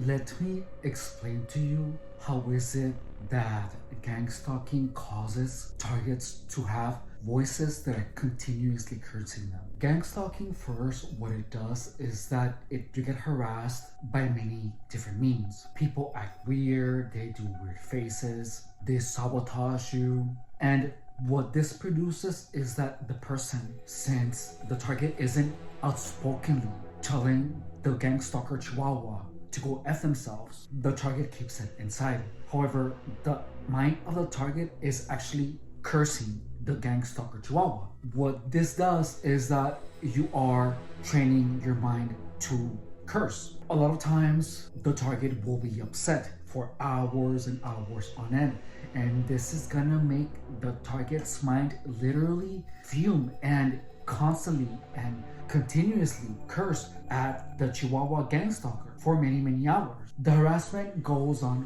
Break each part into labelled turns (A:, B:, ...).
A: let me explain to you how is it that gang stalking causes targets to have voices that are continuously cursing them. Gang stalking, first, what it does is that you get harassed by many different means. People act weird, they do weird faces, they sabotage you, and what this produces is that the person, since the target isn't outspokenly telling the gang stalker chihuahua to go F themselves, the target keeps it inside. However, the mind of the target is actually cursing the gang stalker chihuahua. What this does is that you are training your mind to curse. A lot of times, the target will be upset for hours and hours on end. And this is gonna make the target's mind literally fume and constantly and continuously curse at the Chihuahua gang stalker for many hours. The harassment goes on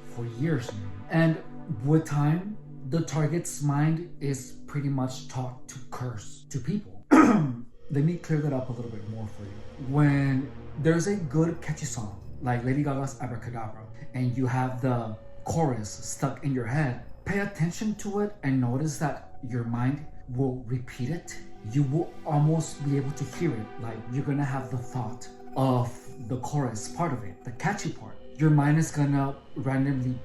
A: for years, and with time, the target's mind is pretty much taught to curse to people. Let me clear that up a little bit more for you. When there's a good catchy song like Lady Gaga's Abracadabra, and you have the chorus stuck in your head, pay attention to it and notice that your mind will repeat it. You will almost be able to hear it, like you're gonna have the thought of the chorus part of it, the catchy part. Your mind is gonna randomly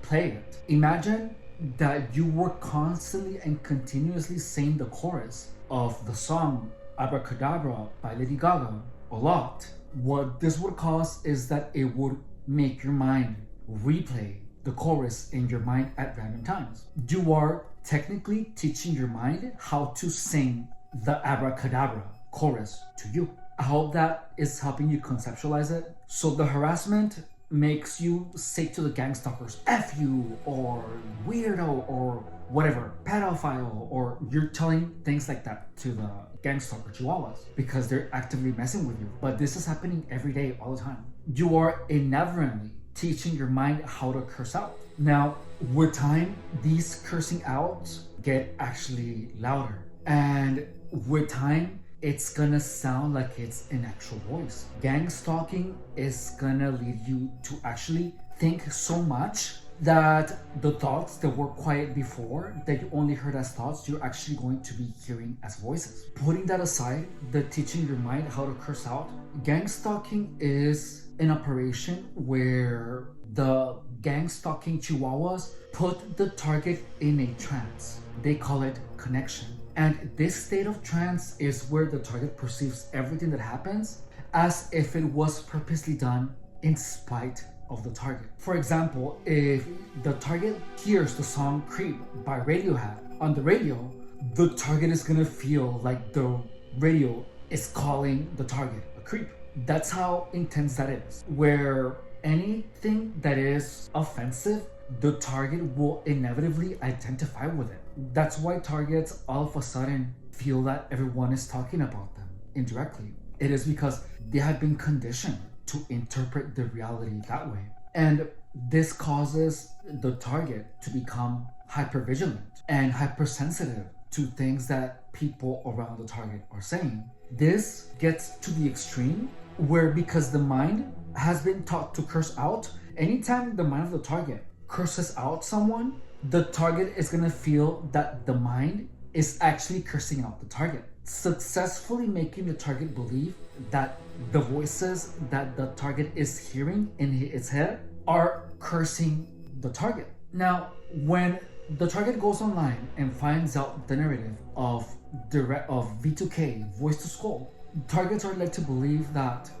A: play it. Imagine that you were constantly and continuously saying the chorus of the song Abracadabra by Lady Gaga a lot. What this would cause is that it would make your mind replay the chorus in your mind at random times. You are technically teaching your mind how to sing the Abracadabra chorus to you. I hope that is helping you conceptualize it. So the harassment makes you say to the gang stalkers, F you, or weirdo, or whatever, pedophile, or you're telling things like that to the gang stalker chihuahuas because they're actively messing with you. But this is happening every day, all the time. You are inevitably teaching your mind how to curse out. Now, with time, these cursing outs get actually louder. And with time, it's gonna sound like it's an actual voice. Gang stalking is gonna lead you to actually think so much that the thoughts that were quiet before, that you only heard as thoughts, you're actually going to be hearing as voices. Putting that aside, the teaching your mind how to curse out, gang stalking is an operation where the gang stalking chihuahuas put the target in a trance. They call it connection. And this state of trance is where the target perceives everything that happens as if it was purposely done in spite of the target. For example, if the target hears the song Creep by Radiohead on the radio, the target is gonna feel like the radio is calling the target a creep. That's how intense that is. Where anything that is offensive, the target will inevitably identify with it. That's why targets all of a sudden feel that everyone is talking about them indirectly. It is because they have been conditioned to interpret the reality that way. And this causes the target to become hypervigilant and hypersensitive to things that people around the target are saying. This gets to the extreme where, because the mind has been taught to curse out, anytime the mind of the target curses out someone, the target is gonna feel that the mind is actually cursing out the target, successfully making the target believe that the voices that the target is hearing in its head are cursing the target. Now, when the target goes online and finds out the narrative of V2K, voice to skull, targets are led to believe that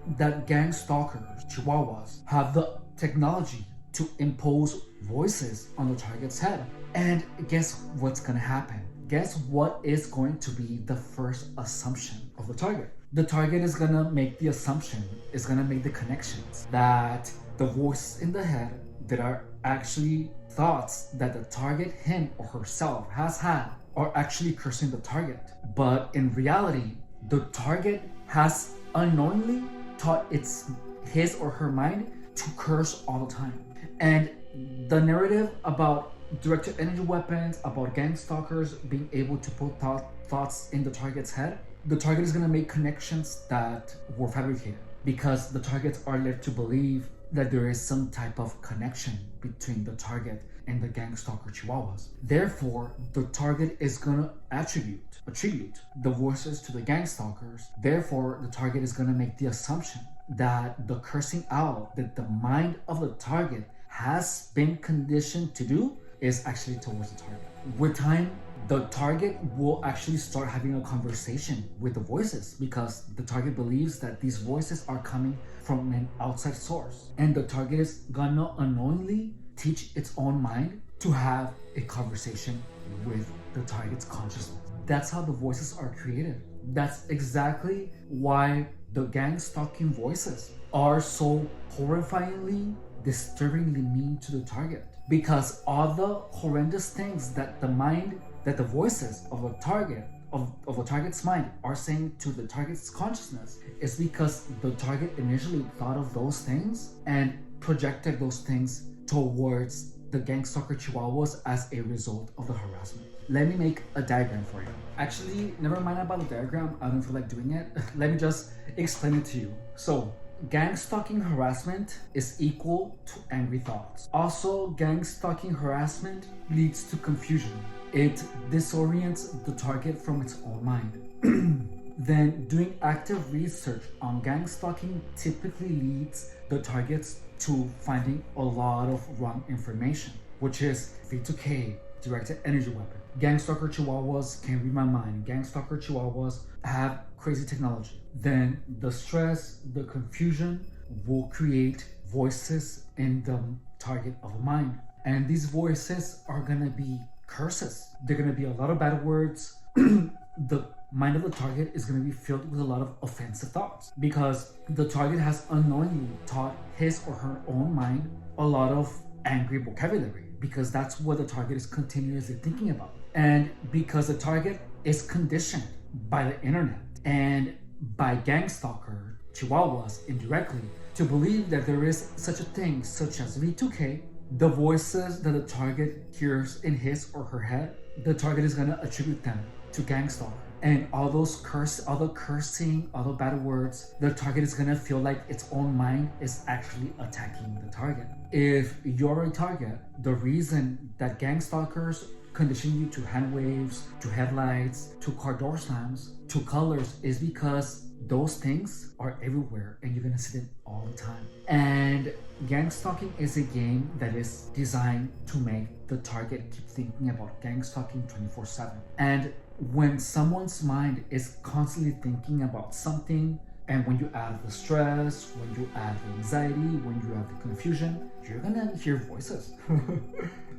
A: gang stalkers, chihuahuas, have the technology to impose voices on the target's head. And guess what's gonna happen? Guess what is going to be the first assumption of the target? The target is gonna make the assumption, is gonna make the connections that the voice in the head that are actually thoughts that the target, him or herself, has had are actually cursing the target. But in reality, the target has unknowingly taught his or her mind to curse all the time. And the narrative about directed energy weapons, about gang stalkers being able to put thoughts in the target's head, the target is going to make connections that were fabricated because the targets are led to believe that there is some type of connection between the target and the gang stalker chihuahuas. Therefore, the target is gonna attribute the voices to the gang stalkers. Therefore, the target is gonna make the assumption that the cursing out that the mind of the target has been conditioned to do is actually towards the target. With time, the target will actually start having a conversation with the voices because the target believes that these voices are coming from an outside source. And the target is gonna unknowingly teach its own mind to have a conversation with the target's consciousness. That's how the voices are created. That's exactly why the gang stalking voices are so horrifyingly, disturbingly mean to the target. Because all the horrendous things that the voices of a target, of a target's mind are saying to the target's consciousness is because the target initially thought of those things and projected those things towards the gang stalker chihuahuas as a result of the harassment. Let me make a diagram for you. Actually, never mind about the diagram, I don't feel like doing it. Let me just explain it to you. So, gang stalking harassment is equal to angry thoughts. Also, gang stalking harassment leads to confusion. It disorients the target from its own mind. Then, doing active research on gang stalking typically leads the targets to finding a lot of wrong information, which is V2K, directed energy weapon. Gang stalker chihuahuas can read my mind. Gang stalker chihuahuas have crazy technology. Then the stress, the confusion will create voices in the target of a mind. And these voices are gonna be curses. They're gonna be a lot of bad words. The mind of the target is going to be filled with a lot of offensive thoughts because the target has unknowingly taught his or her own mind a lot of angry vocabulary because that's what the target is continuously thinking about. And because the target is conditioned by the internet and by gang stalker chihuahuas indirectly to believe that there is such a thing such as V2K, the voices that the target hears in his or her head, the target is going to attribute them to gang stalker. And all the cursing, all the bad words, the target is gonna feel like its own mind is actually attacking the target. If you're a target, the reason that gang stalkers condition you to hand waves, to headlights, to car door slams, to colors is because those things are everywhere and you're gonna see them all the time. And gang stalking is a game that is designed to make the target keep thinking about gang stalking 24/7. And when someone's mind is constantly thinking about something, and when you add the stress, when you add the anxiety, when you add the confusion, you're gonna hear voices.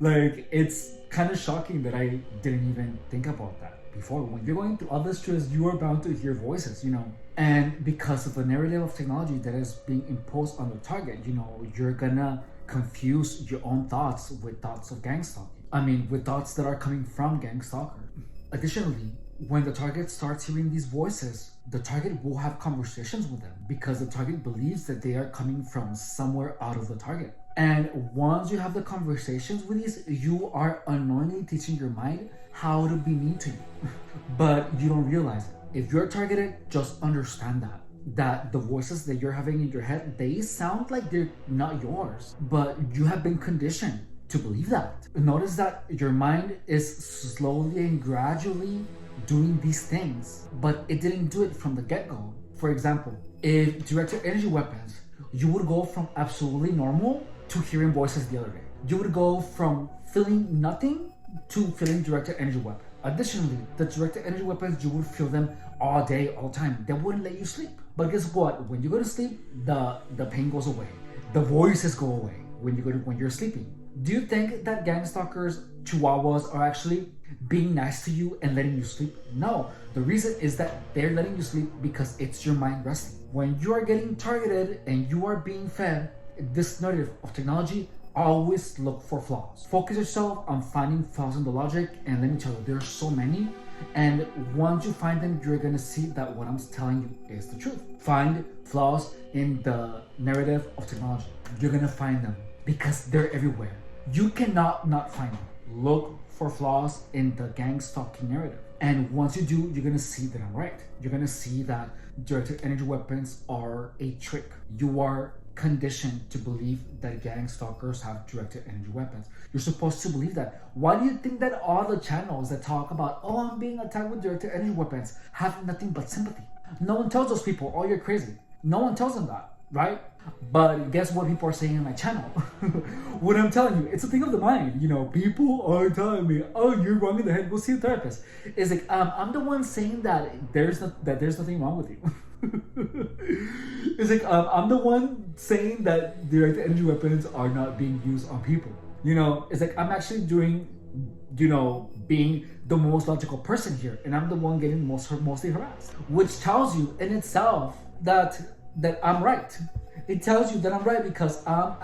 A: Like, it's kind of shocking that I didn't even think about that before. When you're going through all this stress, you are bound to hear voices, And because of the narrative of technology that is being imposed on the target, you're gonna confuse your own thoughts with thoughts of gang stalking. With thoughts that are coming from gang stalker. Additionally, when the target starts hearing these voices, the target will have conversations with them because the target believes that they are coming from somewhere out of the target. And once you have the conversations with these, you are unknowingly teaching your mind how to be mean to you. But you don't realize it. If you're targeted, just understand that the voices that you're having in your head, they sound like they're not yours, but you have been conditioned to believe that. Notice that your mind is slowly and gradually doing these things, but it didn't do it from the get-go. For example, if directed energy weapons, you would go from absolutely normal to hearing voices the other day. You would go from feeling nothing to feeling directed energy weapon. Additionally, the directed energy weapons, you would feel them all day, all the time. They wouldn't let you sleep. But guess what? When you go to sleep, the pain goes away. The voices go away when you're sleeping. Do you think that gang stalkers, chihuahuas, are actually being nice to you and letting you sleep? No. The reason is that they're letting you sleep because it's your mind resting. When you are getting targeted and you are being fed this narrative of technology, always look for flaws. Focus yourself on finding flaws in the logic, and let me tell you, there are so many. And once you find them, you're gonna see that what I'm telling you is the truth. Find flaws in the narrative of technology. You're gonna find them because they're everywhere. You cannot not find them. Look for flaws in the gang stalking narrative. And once you do, you're gonna see that I'm right. You're gonna see that directed energy weapons are a trick. You are conditioned to believe that gang stalkers have directed energy weapons. You're supposed to believe that. Why do you think that all the channels that talk about, oh, I'm being attacked with directed energy weapons, have nothing but sympathy? No one tells those people, oh, you're crazy. No one tells them that, right? But guess what people are saying in my channel? What I'm telling you, it's a thing of the mind. You know, people are telling me, oh, you're wrong in the head, go see a therapist. It's like, I'm the one saying that there's nothing wrong with you. It's like, I'm the one saying that directed energy weapons are not being used on people. You know, it's like, I'm actually doing, you know, being the most logical person here, and I'm the one getting mostly harassed, which tells you in itself that I'm right. It tells you that I'm right because I'm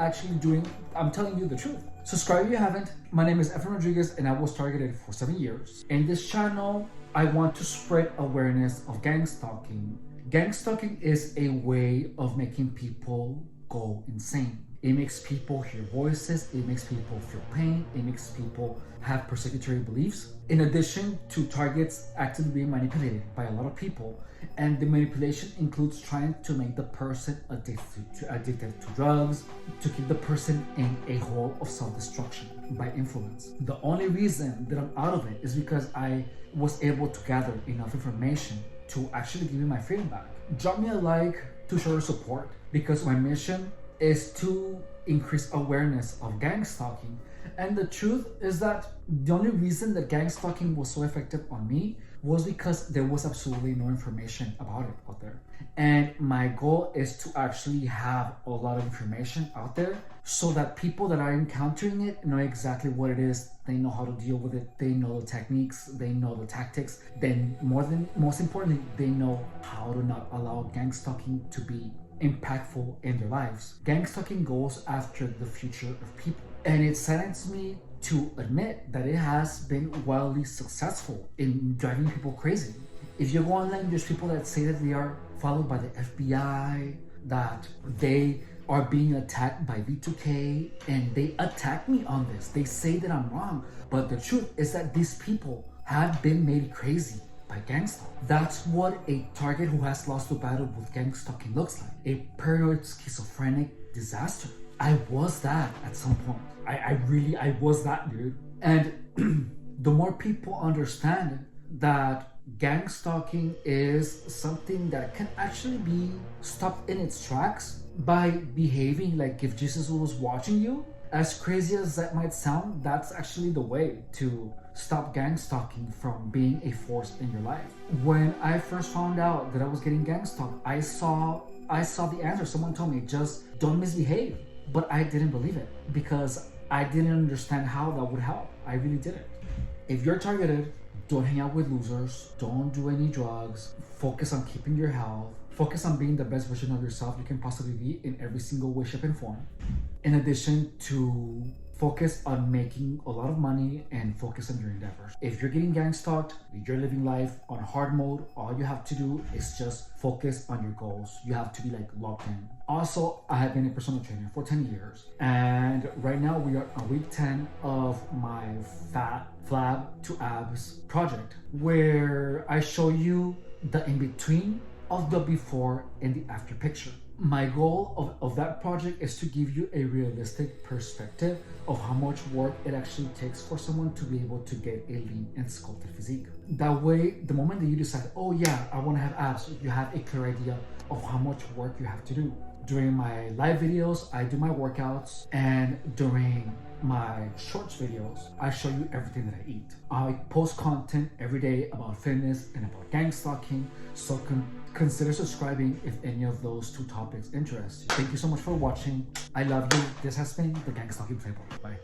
A: telling you the truth. Subscribe if you haven't. My name is Efren Rodriguez, and I was targeted for 7 years. In this channel, I want to spread awareness of gang stalking. Gang stalking is a way of making people go insane. It makes people hear voices, it makes people feel pain, it makes people have persecutory beliefs. In addition to targets actively being manipulated by a lot of people, and the manipulation includes trying to make the person addicted to drugs, to keep the person in a hole of self-destruction by influence. The only reason that I'm out of it is because I was able to gather enough information to actually give me my freedom back. Drop me a like to show your support, because my mission is to increase awareness of gang stalking. And the truth is that the only reason that gang stalking was so effective on me was because there was absolutely no information about it out there. And my goal is to actually have a lot of information out there so that people that are encountering it know exactly what it is. They know how to deal with it. They know the techniques. They know the tactics. Then most importantly, they know how to not allow gang stalking to be impactful in their lives. Gang stalking goes after the future of people. And it saddens me to admit that it has been wildly successful in driving people crazy. If you go online, there's people that say that they are followed by the FBI, that they are being attacked by V2K, and they attack me on this. They say that I'm wrong, but the truth is that these people have been made crazy by gang stalking. That's what a target who has lost the battle with gang stalking looks like. A paranoid schizophrenic disaster. I was that at some point. I was that, dude. And the more people understand that gang stalking is something that can actually be stopped in its tracks by behaving like if Jesus was watching you, as crazy as that might sound, that's actually the way to stop gang stalking from being a force in your life. When I first found out that I was getting gang stalked, I saw the answer. Someone told me, just don't misbehave. But I didn't believe it because I didn't understand how that would help. I really didn't. If you're targeted, don't hang out with losers. Don't do any drugs. Focus on keeping your health. Focus on being the best version of yourself you can possibly be in every single way, shape, and form. In addition to focus on making a lot of money and focus on your endeavors. If you're getting gang stalked, you're living life on hard mode, all you have to do is just focus on your goals. You have to be like locked in. Also, I have been a personal trainer for 10 years. And right now we are on week 10 of my fat flab to abs project, where I show you the in-between of the before and the after picture. My goal of that project is to give you a realistic perspective of how much work it actually takes for someone to be able to get a lean and sculpted physique. That way, the moment that you decide, oh yeah, I want to have abs, you have a clear idea of how much work you have to do. During my live videos, I do my workouts, and during my shorts videos, I show you everything that I eat. I post content every day about fitness and about gang stalking, so consider subscribing if any of those two topics interest you. Thank you so much for watching. I love you. This has been the Gang Stalking Playbook. Bye.